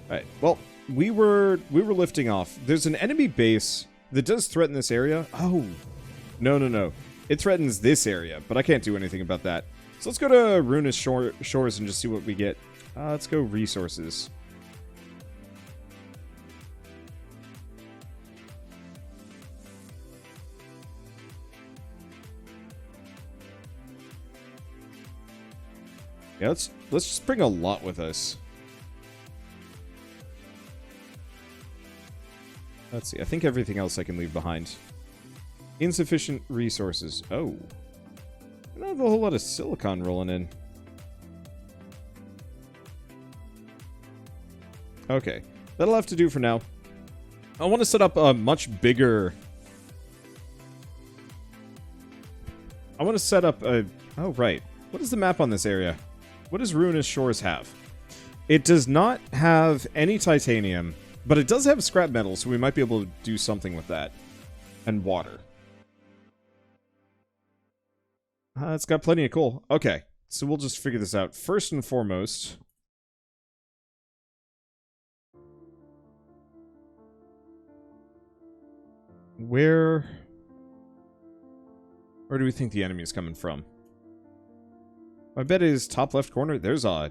Alright, well, we were lifting off. There's an enemy base that does threaten this area. Oh, no. It threatens this area, but I can't do anything about that. So let's go to Ruinous Shores and just see what we get. Let's go resources. Yeah, let's just bring a lot with us. Let's see. I think everything else I can leave behind. Insufficient resources. Oh. I don't have a whole lot of silicon rolling in. Okay. That'll have to do for now. I want to set up a much bigger... I want to set up a... Oh, right. What is the map on this area? What does Ruinous Shores have? It does not have any titanium, but it does have scrap metal, so we might be able to do something with that. And water. It's got plenty of coal. Okay, so we'll just figure this out. First and foremost... Where do we think the enemy is coming from? My bet is top left corner. There's a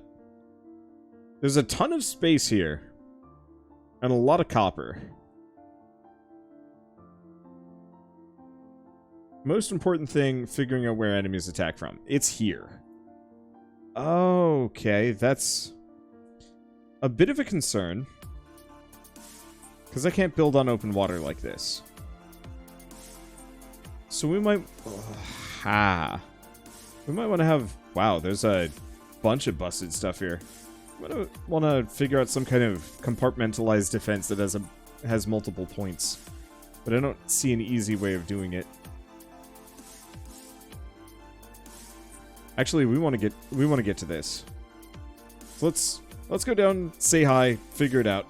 ton of space here. And a lot of copper. Most important thing, figuring out where enemies attack from. It's here. Okay, that's a bit of a concern. Because I can't build on open water like this. So we might... We might want to have... Wow, there's a bunch of busted stuff here. I want to figure out some kind of compartmentalized defense that has multiple points. But I don't see an easy way of doing it. Actually, we want to get to this. So let's go down, say hi, figure it out.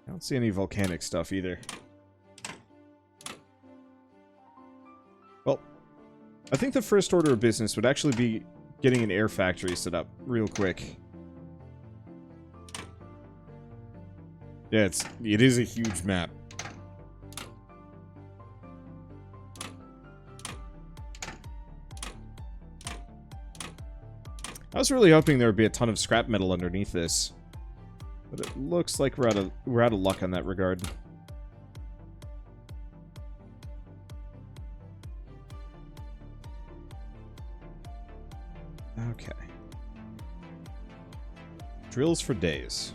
I don't see any volcanic stuff either. Well, I think the first order of business would actually be getting an air factory set up real quick. Yeah, it is a huge map. I was really hoping there would be a ton of scrap metal underneath this. But it looks like we're out of luck on that regard. Okay. Drills for days.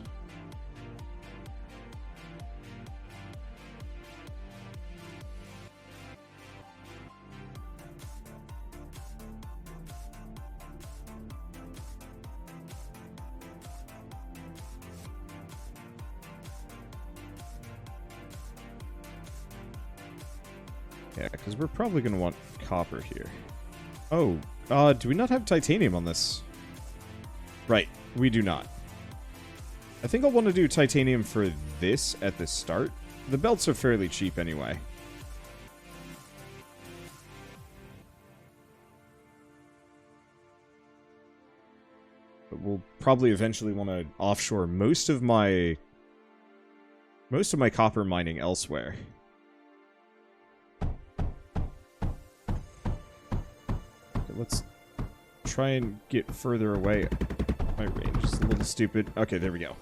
Yeah, because we're probably going to want copper here. Oh, do we not have titanium on this? Right, we do not. I think I'll want to do titanium for this at the start. The belts are fairly cheap anyway. But we'll probably eventually want to offshore most of my copper mining elsewhere. Let's try and get further away. My range is a little stupid. Okay, there we go.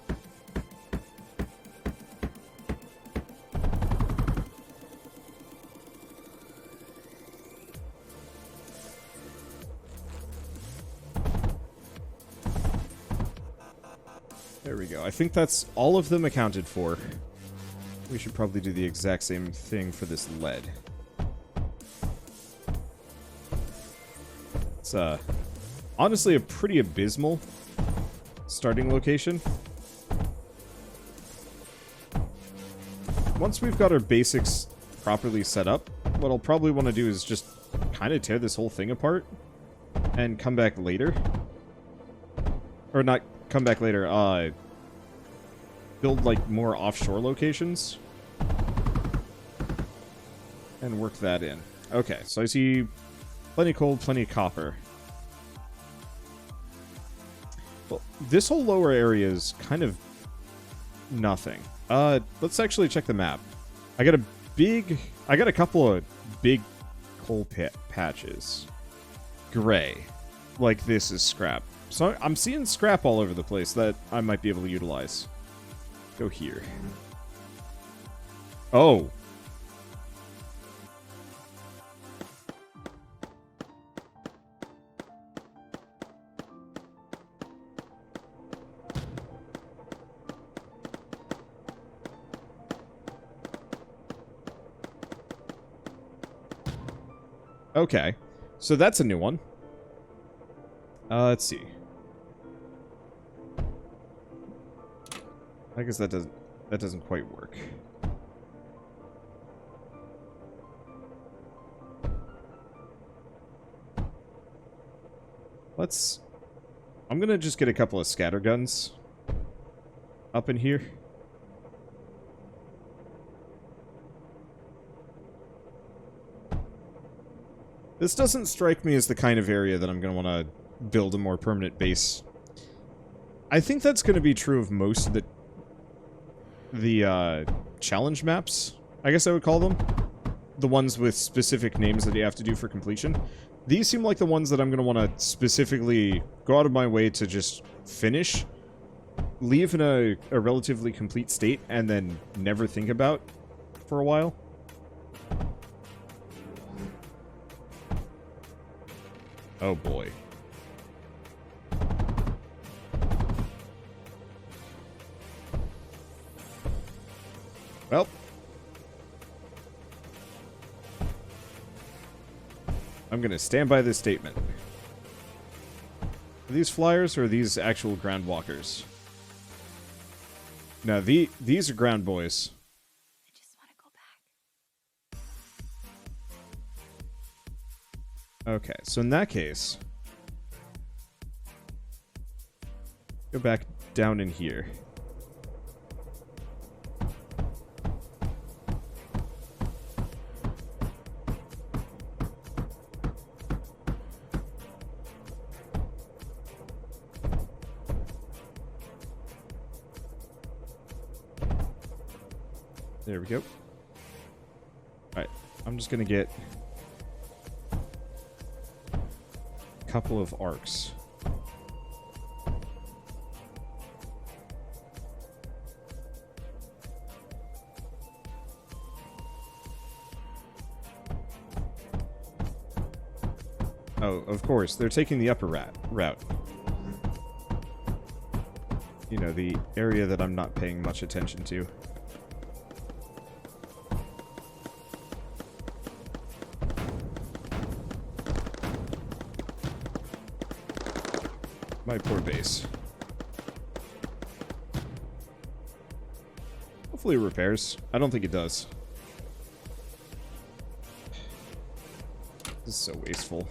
There we go. I think that's all of them accounted for. We should probably do the exact same thing for this lead. It's honestly a pretty abysmal starting location. Once we've got our basics properly set up, what I'll probably want to do is just kind of tear this whole thing apart and come back later. Or not come back later, build like more offshore locations and work that in. Okay, so I see plenty of coal, plenty of copper. Well, this whole lower area is kind of nothing. Let's actually check the map. I got a couple of big coal patches. Gray. Like this is scrap. So I'm seeing scrap all over the place that I might be able to utilize. Go here. Oh. Okay. So that's a new one. Let's see. I guess that doesn't quite work. I'm gonna just get a couple of scatter guns up in here. This doesn't strike me as the kind of area that I'm gonna want to build a more permanent base. I think that's going to be true of most of the challenge maps, I guess I would call them. The ones with specific names that you have to do for completion. These seem like the ones that I'm going to want to specifically go out of my way to just finish, leave in a relatively complete state, and then never think about for a while. Oh boy. Well. I'm gonna stand by this statement. Are these flyers or are these actual ground walkers? No, these are ground boys. I just want to go back. Okay, so in that case, go back down in here. There we go. Alright, I'm just gonna get a couple of arcs. Oh, of course, they're taking the upper route. You know, the area that I'm not paying much attention to. My poor base. Hopefully it repairs. I don't think it does. This is so wasteful.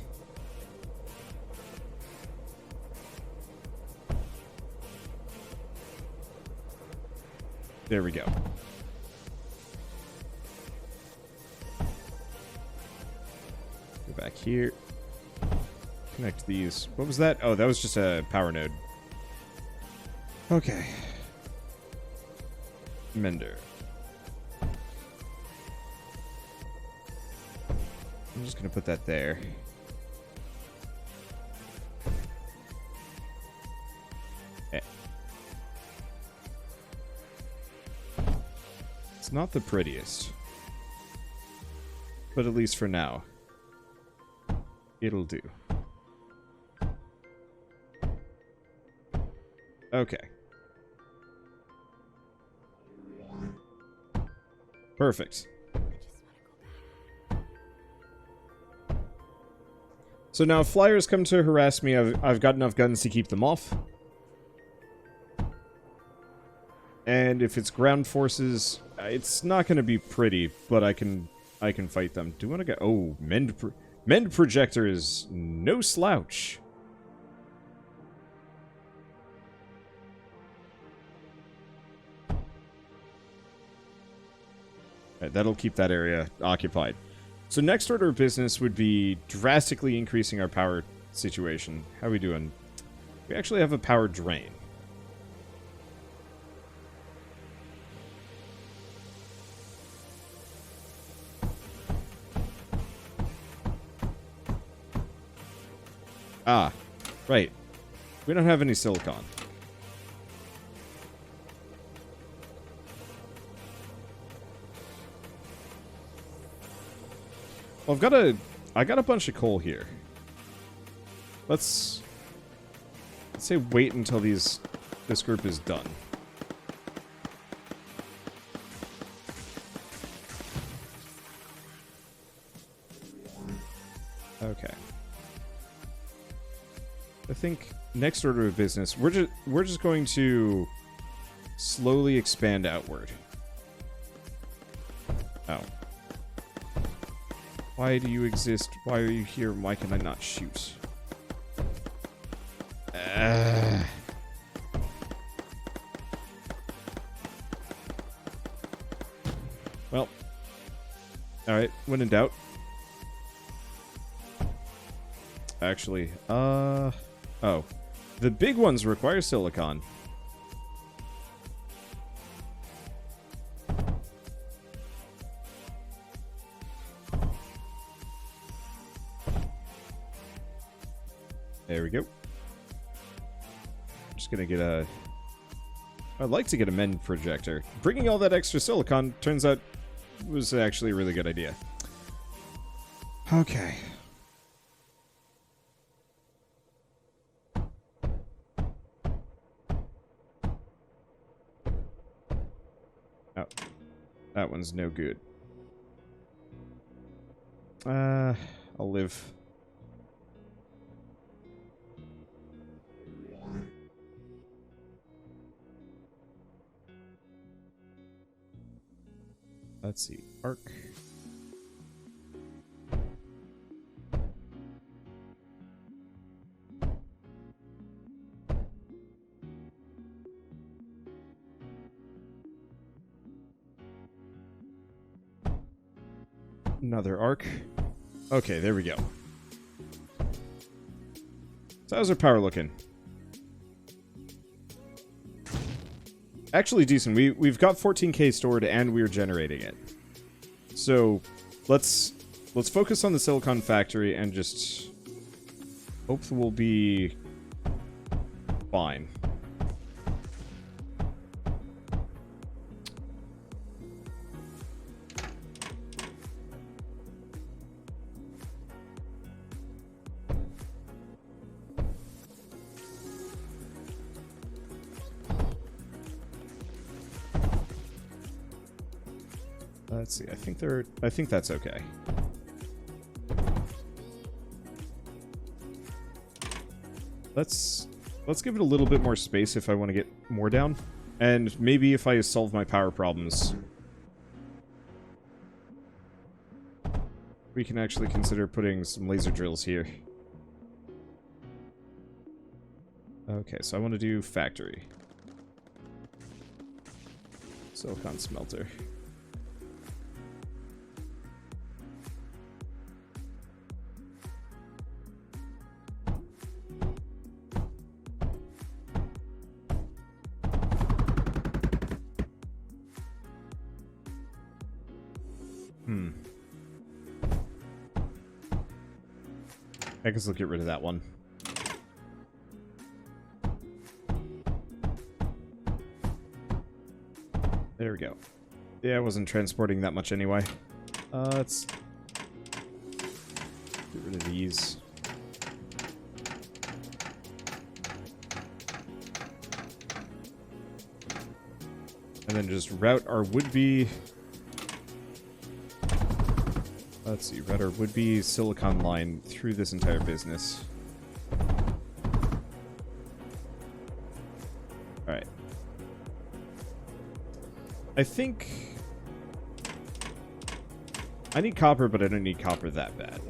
There we go. Go back here. Connect these. What was that? Oh, that was just a power node. Okay. Mender. I'm just gonna put that there. Okay. It's not the prettiest. But at least for now, it'll do. Okay. Perfect. So now if flyers come to harass me, I've got enough guns to keep them off. And if it's ground forces, it's not going to be pretty, but I can fight them. Do you want to go? Oh, mend projector is no slouch. That'll keep that area occupied. So next order of business would be drastically increasing our power situation. How are we doing? We actually have a power drain. Ah, right. We don't have any silicon. Well, I got a bunch of coal here. Let's say wait until this group is done. Okay. I think next order of business, we're just going to slowly expand outward. Oh. Why do you exist? Why are you here? Why can I not shoot? Well. Alright, when in doubt. Actually, oh. The big ones require silicon. There we go. Just gonna get a... I'd like to get a men projector. Bringing all that extra silicon, turns out, was actually a really good idea. Okay. Oh. That one's no good. I'll live. Let's see. Arc. Another arc. Okay, there we go. So how's our power looking? Actually decent. We've got 14k stored and we're generating it. So let's focus on the silicon factory and just hope we'll be fine. Let's see. I think that's okay. Let's give it a little bit more space if I want to get more down. And maybe if I solve my power problems, we can actually consider putting some laser drills here. Okay, so I want to do factory. Silicon smelter. I guess I'll get rid of that one. There we go. Yeah, I wasn't transporting that much anyway. Let's get rid of these. And then just route our would-be... Let's see, route our would-be silicon line through this entire business. Alright. I think... I need copper, but I don't need copper that bad.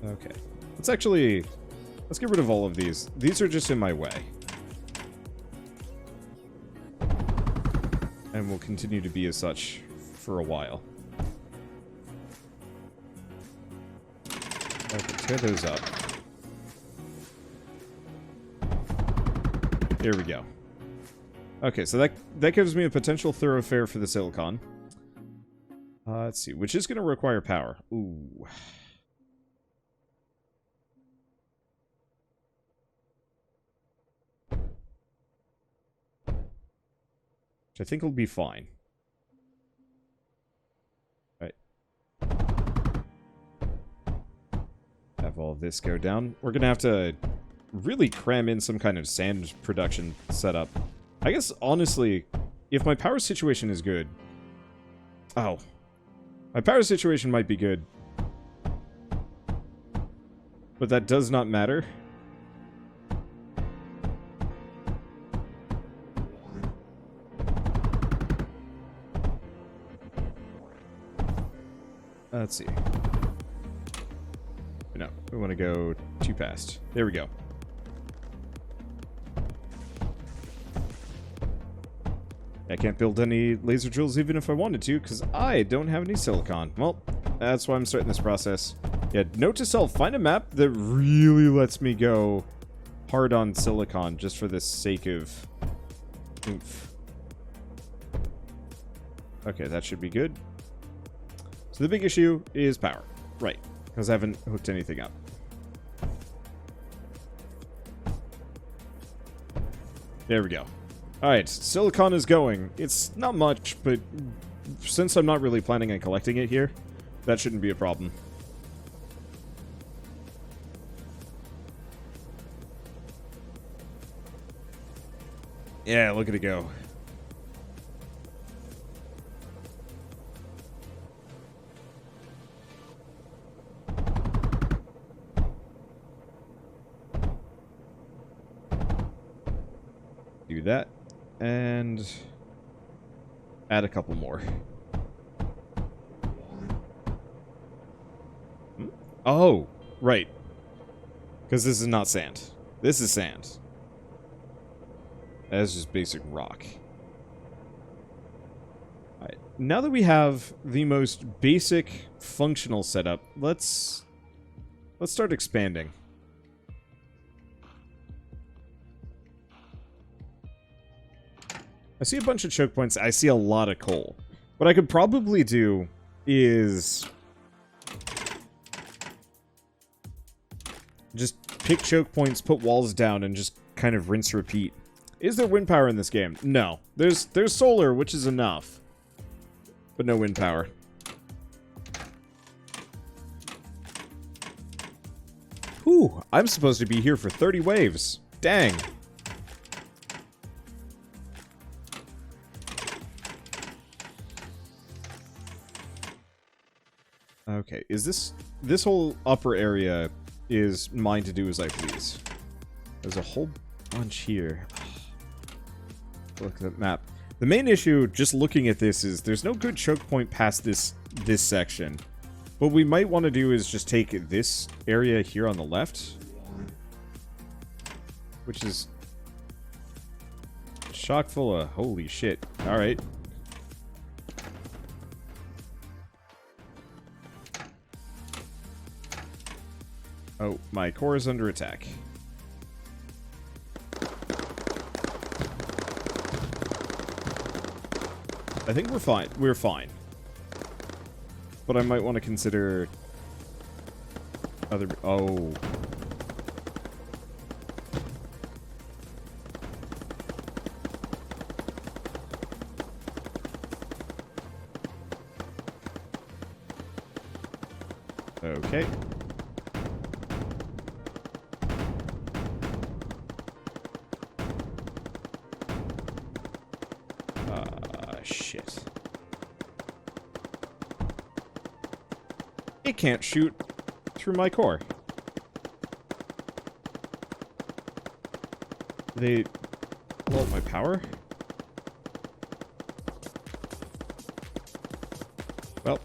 Okay. Let's get rid of all of these. These are just in my way. And will continue to be as such for a while. Okay, tear those up. Here we go. Okay, so that gives me a potential thoroughfare for the silicon. Let's see, which is going to require power. Ooh. Which I think will be fine. Right. Have all of this go down. We're going to have to really cram in some kind of sand production setup. I guess, honestly, if my power situation is good... Oh. My power situation might be good. But that does not matter. Let's see. No, we want to go too fast. There we go. I can't build any laser drills even if I wanted to, because I don't have any silicon. Well, that's why I'm starting this process. Yeah, note to self, find a map that really lets me go hard on silicon just for the sake of oomph. Okay, that should be good. So the big issue is power. Right, because I haven't hooked anything up. There we go. Alright, silicon is going. It's not much, but since I'm not really planning on collecting it here, that shouldn't be a problem. Yeah, look at it go. Do that. And add a couple more. Oh, right. Because this is not sand. This is sand. That's just basic rock. Alright. Now that we have the most basic functional setup, let's start expanding. I see a bunch of choke points. I see a lot of coal. What I could probably do is just pick choke points, put walls down, and just kind of rinse repeat. Is there wind power in this game? No. There's solar, which is enough. But no wind power. Whew, I'm supposed to be here for 30 waves. Dang. Okay, is this whole upper area is mine to do as I please. There's a whole bunch here. Look at that map. The main issue, just looking at this, is there's no good choke point past this section. What we might want to do is just take this area here on the left, which is chock full of holy shit. All right. Oh, my core is under attack. I think we're fine. We're fine. But I might want to consider other... Oh. Okay. Shit. It can't shoot through my core. They blow up my power? Well,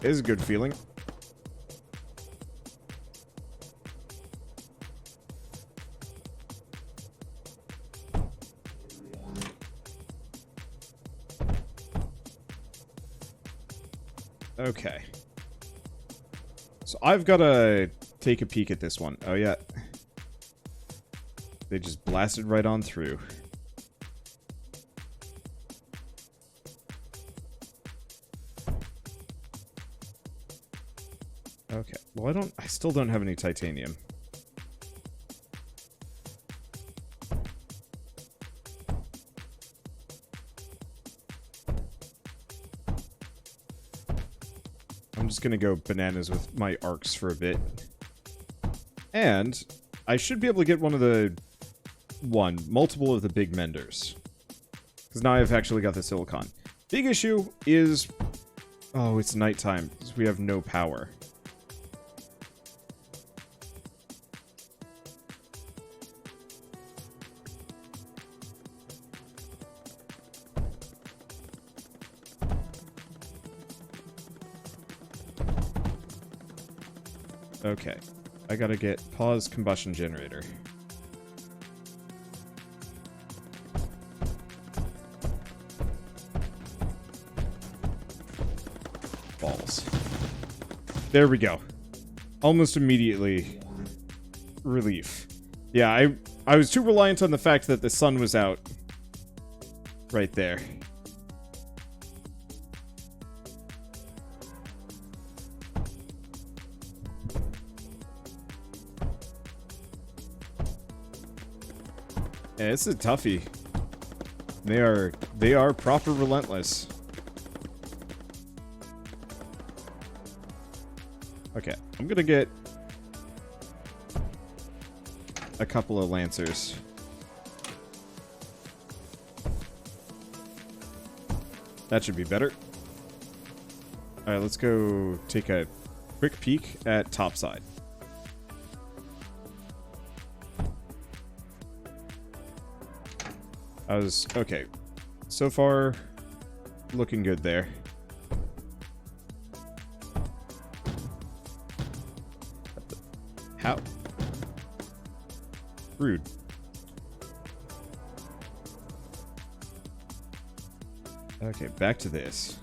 it is a good feeling. Okay. So I've got to take a peek at this one. Oh, yeah. They just blasted right on through. Okay. Well, I still don't have any titanium. I'm just gonna go bananas with my arcs for a bit. And I should be able to get multiple of the big menders. Because now I've actually got the silicon. Big issue is... Oh, it's nighttime, because we have no power. Okay. I gotta get pause combustion generator. Balls. There we go. Almost immediately. Relief. Yeah, I was too reliant on the fact that the sun was out. Right there. Yeah, it's a toughie. They are proper relentless. Okay, I'm gonna get a couple of lancers. That should be better. Alright, let's go take a quick peek at topside. Okay. So far, looking good there. How? Rude. Okay, back to this.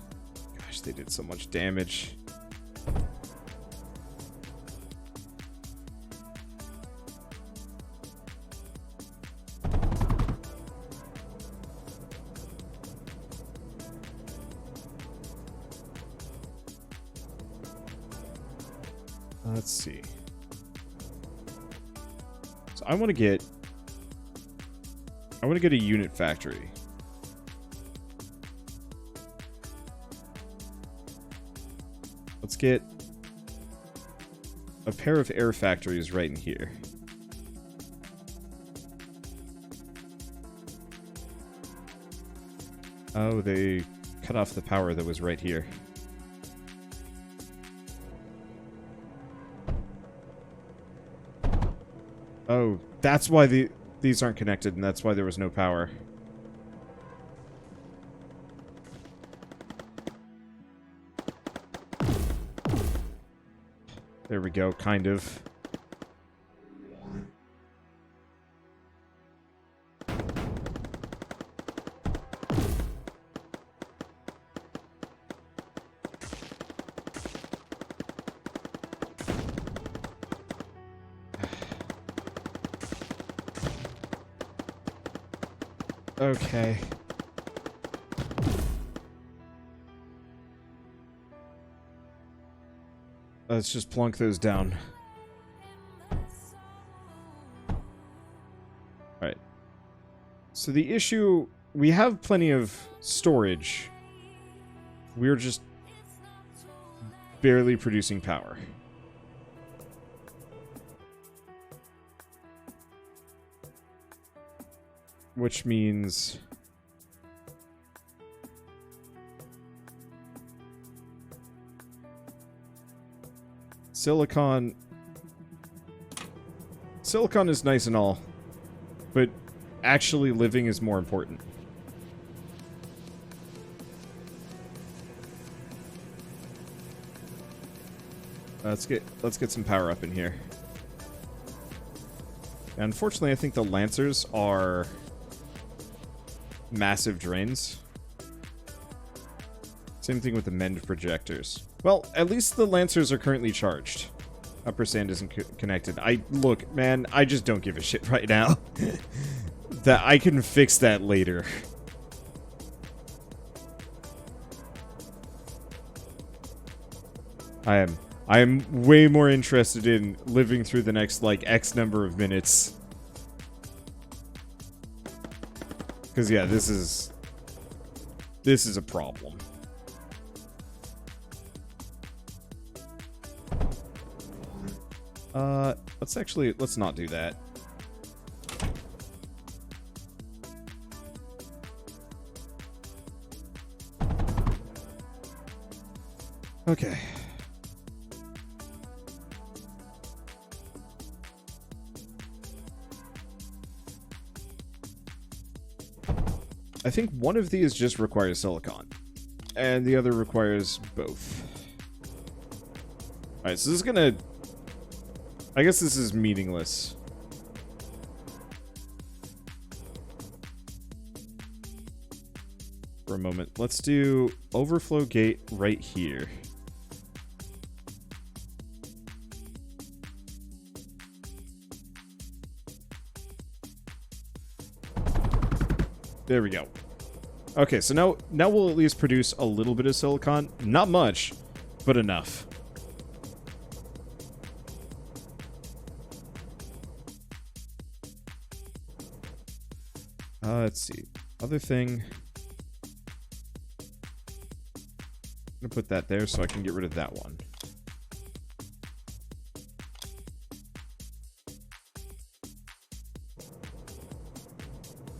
Gosh, they did so much damage. Let's see. So I want to get a unit factory. Let's get a pair of air factories right in here. Oh, they cut off the power that was right here. Oh, that's why these aren't connected, and that's why there was no power. There we go, kind of. Okay. Let's just plunk those down. Alright. So the issue... We have plenty of storage. We're just barely producing power. Which means... Silicon is nice and all, but actually living is more important. Let's get some power up in here. Unfortunately, I think the Lancers are massive drains. Same thing with the mend projectors. Well, at least the lancers are currently charged. Upper sand isn't connected. Look, man, I just don't give a shit right now. That I can fix that later. I am way more interested in living through the next, like, X number of minutes. Because, yeah, this is a problem. Let's not do that. Okay. I think one of these just requires silicon, and the other requires both. Alright, so this is gonna... I guess this is meaningless. For a moment. Let's do overflow gate right here. There we go. Okay, so now we'll at least produce a little bit of silicon. Not much, but enough. Let's see. Other thing. I'm gonna put that there so I can get rid of that one.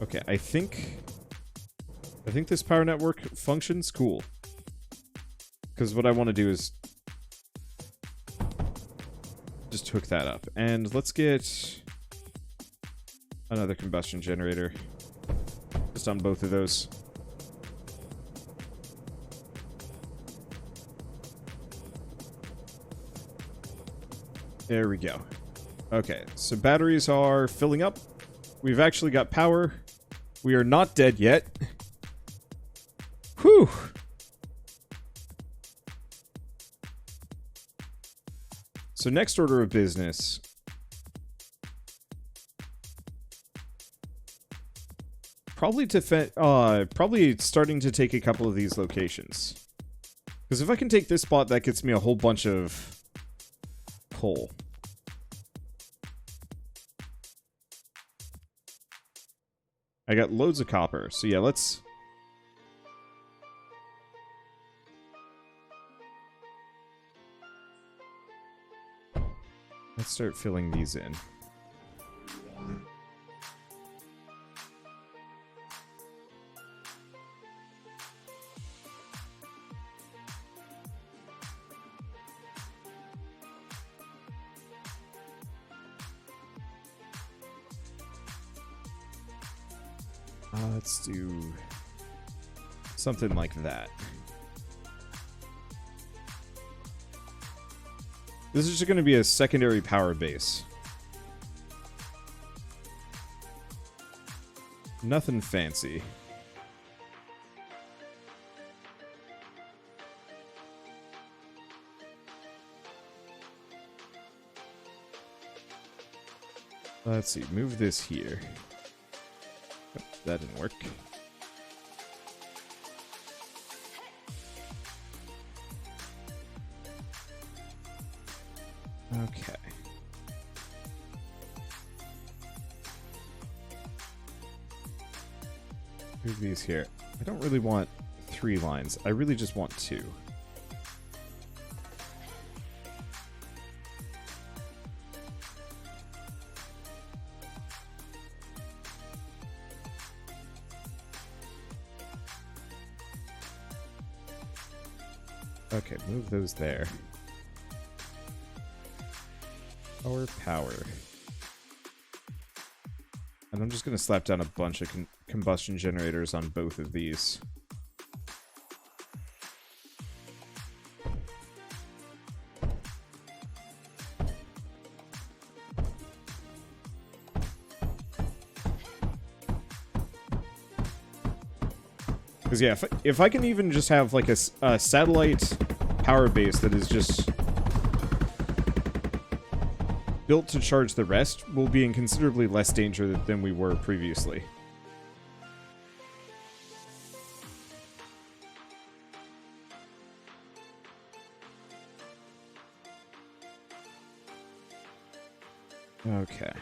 Okay, I think this power network functions cool. Because what I want to do is just hook that up. And let's get another combustion generator. Just on both of those. There we go. Okay, so batteries are filling up. We've actually got power. We are not dead yet. Whew. So next order of business. Probably starting to take a couple of these locations. Because if I can take this spot, that gets me a whole bunch of coal. I got loads of copper, so yeah, let's start filling these in. Let's do something like that. This is just going to be a secondary power base. Nothing fancy. Let's see, move this here. That didn't work. Okay. Move these here. I don't really want 3 lines. I really just want 2. Okay, move those there. Power. And I'm just going to slap down a bunch of combustion generators on both of these. Because, yeah, if I can even just have, like, a satellite power base that is just built to charge the rest, we'll be in considerably less danger than we were previously. Okay.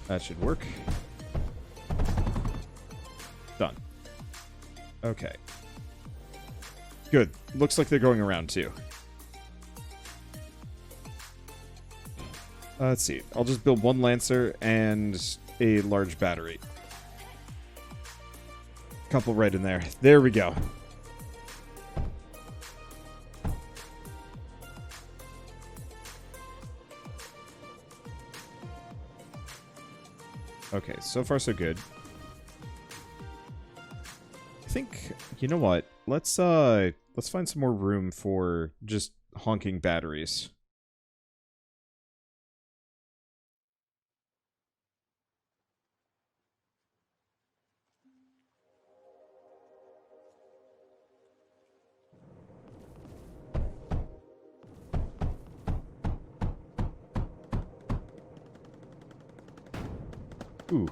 That should work. Done. Okay. Good. Looks like they're going around too. Let's see. I'll just build one Lancer and a large battery. Couple right in there. There we go. Okay, so far so good. I think, you know what? Let's find some more room for just honking batteries. Ooh.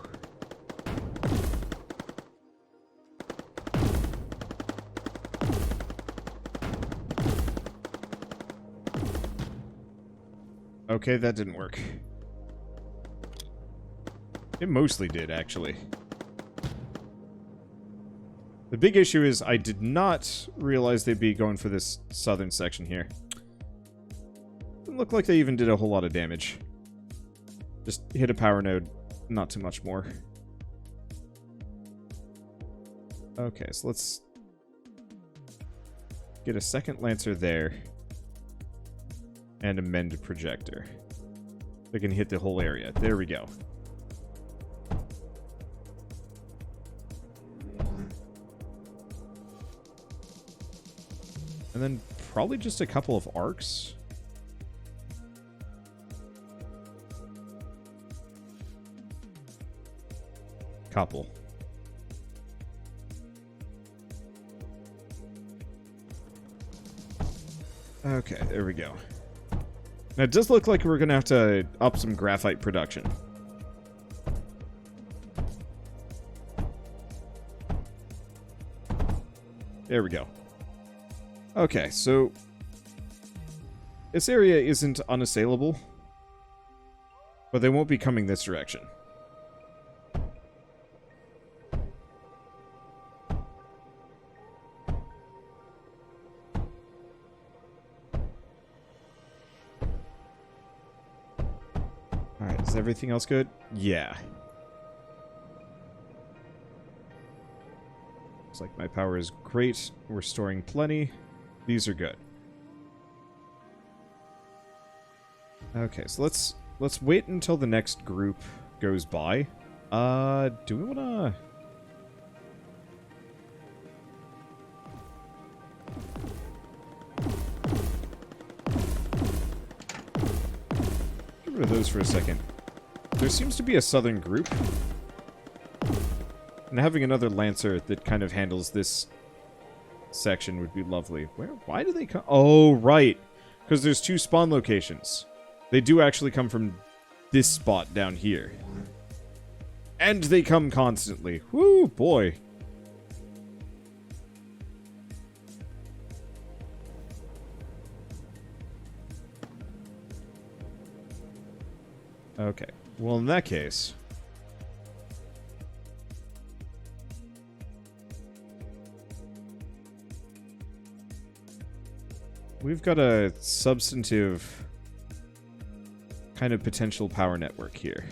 Okay, that didn't work. It mostly did, actually. The big issue is I did not realize they'd be going for this southern section here. Didn't look like they even did a whole lot of damage. Just hit a power node. Not too much more. Okay, so let's get a second Lancer there. And a mend projector. They can hit the whole area. There we go. And then probably just a couple of arcs. Couple. Okay, there we go. Now, it does look like we're going to have to up some graphite production. There we go. Okay, so this area isn't unassailable, but they won't be coming this direction. Alright, is everything else good? Yeah. Looks like my power is great. We're storing plenty. These are good. Okay, so let's wait until the next group goes by. Do we wanna... Get rid of those for a second. There seems to be a southern group. And having another Lancer that kind of handles this section would be lovely. Why do they come? Oh, right. Because there's two spawn locations. They do actually come from this spot down here. And they come constantly. Whoo, boy. Okay. Well, in that case... we've got a substantive kind of potential power network here.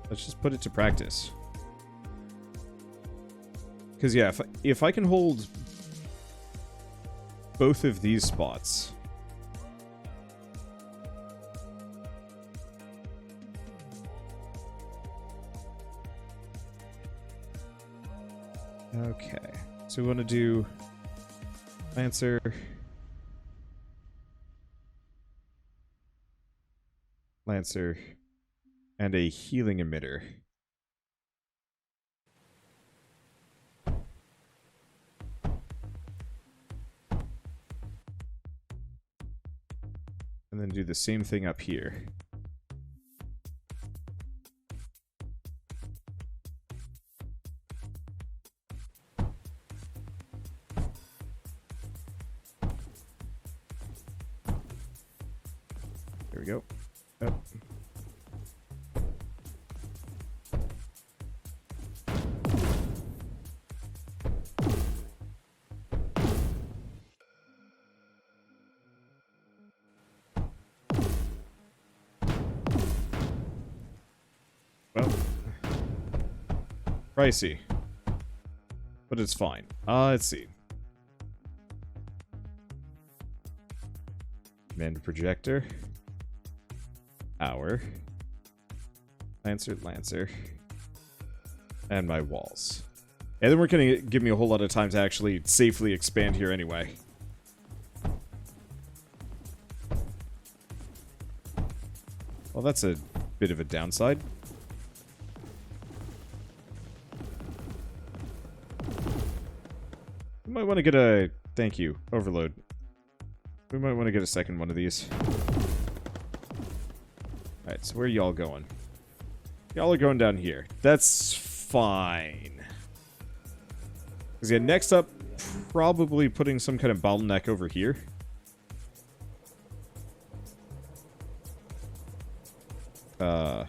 Let's just put it to practice. Because, yeah, if I can hold both of these spots... Okay. So we want to do Lancer. Lancer. And a healing emitter. And then do the same thing up here. There we go. Oh. Well, pricey, but it's fine. Let's see. Command projector. Power. Lancer. And my walls. And then we're gonna give me a whole lot of time to actually safely expand here anyway. Well, that's a bit of a downside. We might want to get a... Thank you. Overload. We might want to get a second one of these. Alright, so where are y'all going? Y'all are going down here. That's fine. Because yeah, next up, probably putting some kind of bottleneck over here. Oh,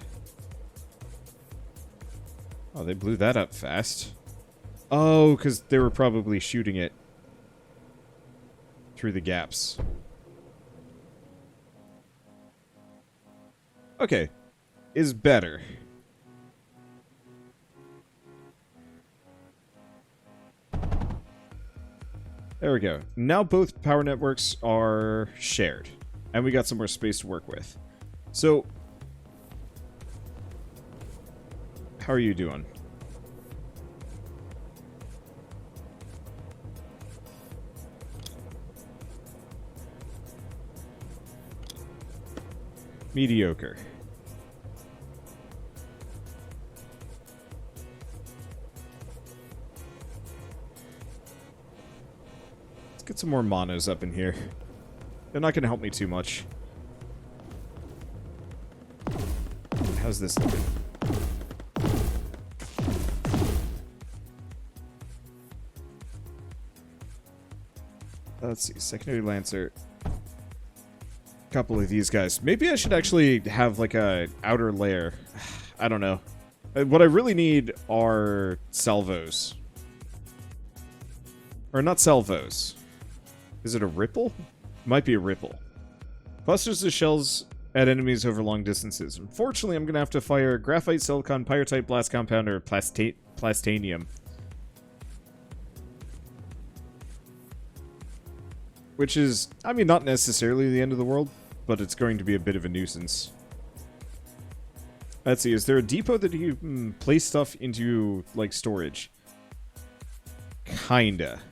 they blew that up fast. Oh, because they were probably shooting it through the gaps. Okay. Is better. There we go. Now both power networks are shared. And we got some more space to work with. So, how are you doing? Mediocre. Let's get some more monos up in here. They're not going to help me too much. How's this looking? Let's see. Secondary Lancer. Couple of these guys. Maybe I should actually have like a outer layer. I don't know. What I really need are salvos. Or not salvos. Is it a ripple? Might be a ripple. Clusters the shells at enemies over long distances. Unfortunately, I'm going to have to fire graphite, silicon, pyrite, blast compound, or plastanium. Which is, I mean, not necessarily the end of the world, but it's going to be a bit of a nuisance. Let's see, is there a depot that you can place stuff into, like, storage? Kinda.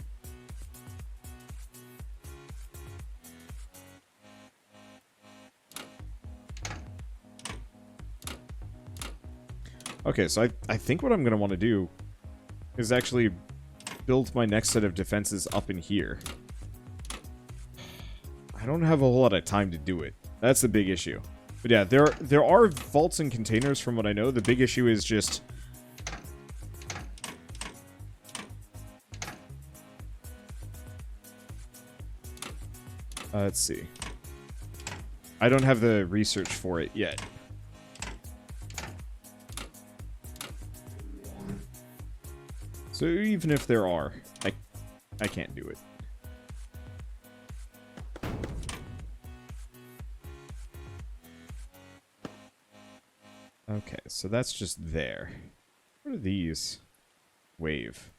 Okay, so I think what I'm going to want to do is actually build my next set of defenses up in here. I don't have a whole lot of time to do it. That's the big issue. But yeah, there are vaults and containers from what I know. The big issue is just... let's see. I don't have the research for it yet. So even if there are, I can't do it. Okay, so that's just there. What are these? Wave.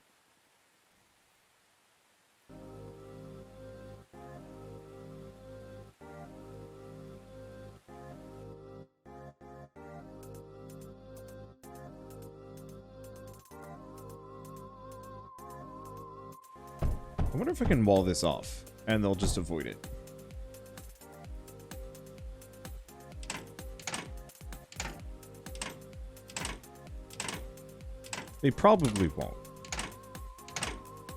I wonder if I can wall this off, and they'll just avoid it. They probably won't.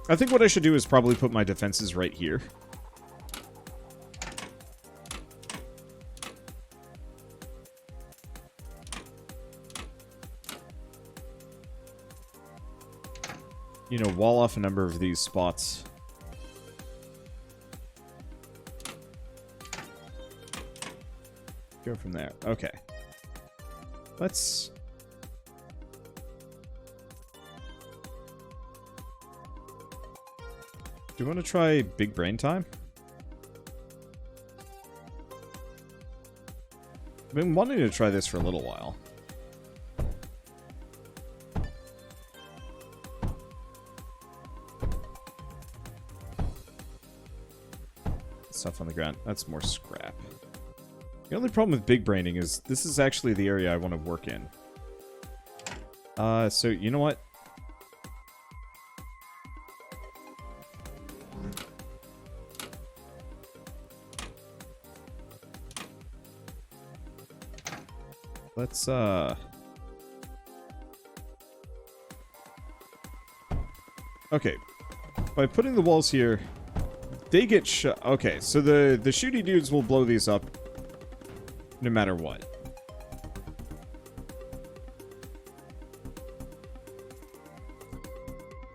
I think what I should do is probably put my defenses right here. You know, wall off a number of these spots. Go from there. Okay. Let's... Do you want to try big brain time? I've been wanting to try this for a little while. Stuff on the ground. That's more scrap. The only problem with big braining is this is actually the area I want to work in. So you know what? Let's, okay. By putting the walls here, they get shot. Okay, so the shooty dudes will blow these up no matter what.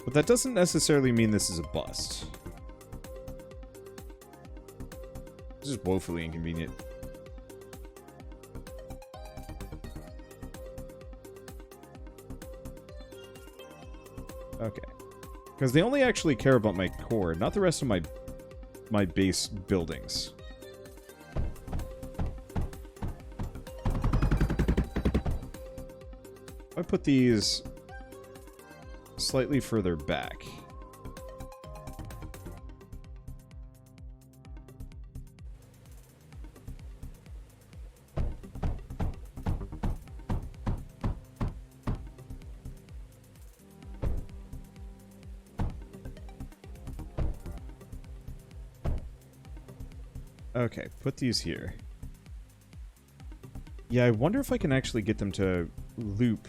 But that doesn't necessarily mean this is a bust. This is woefully inconvenient. Okay. Because they only actually care about my core, not the rest of my base buildings. I put these slightly further back. Okay, put these here. Yeah, I wonder if I can actually get them to loop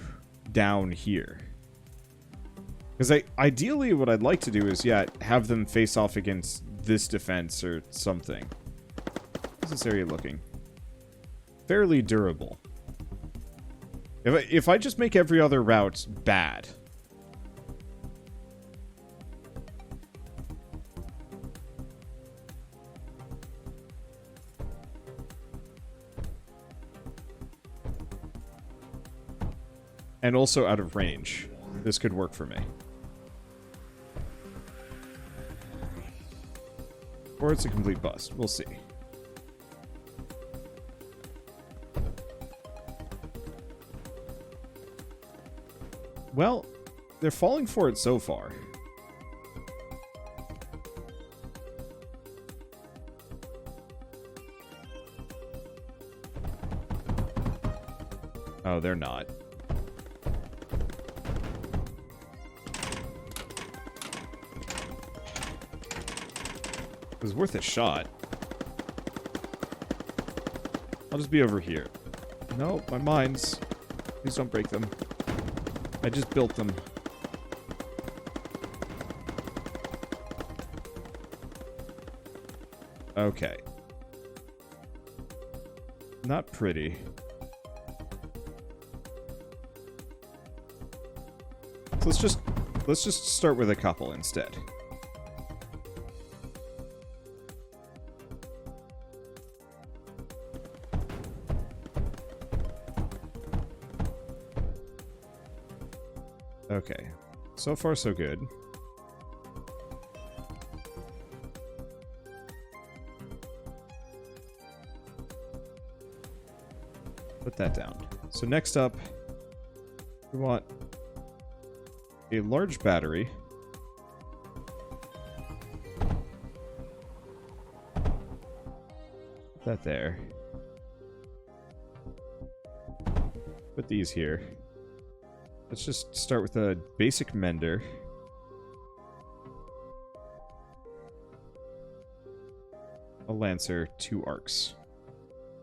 down here. Because ideally what I'd like to do is, yeah, have them face off against this defense or something. How's this area looking? Fairly durable. If I just make every other route bad... And also out of range. This could work for me. Or it's a complete bust. We'll see. Well, they're falling for it so far. Oh, they're not. It was worth a shot. I'll just be over here. No, my mines. Please don't break them. I just built them. Okay. Not pretty. So let's just start with a couple instead. Okay. So far, so good. Put that down. So next up, we want a large battery. Put that there. Put these here. Let's just start with a basic mender. Lancer, 2 arcs.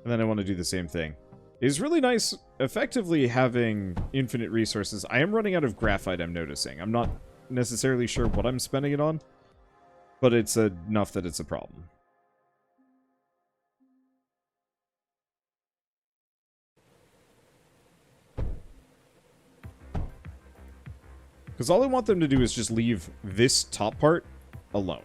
And then I want to do the same thing. It's really nice, effectively, having infinite resources. I am running out of graphite, I'm noticing. I'm not necessarily sure what I'm spending it on, but it's enough that it's a problem. Because all I want them to do is just leave this top part alone.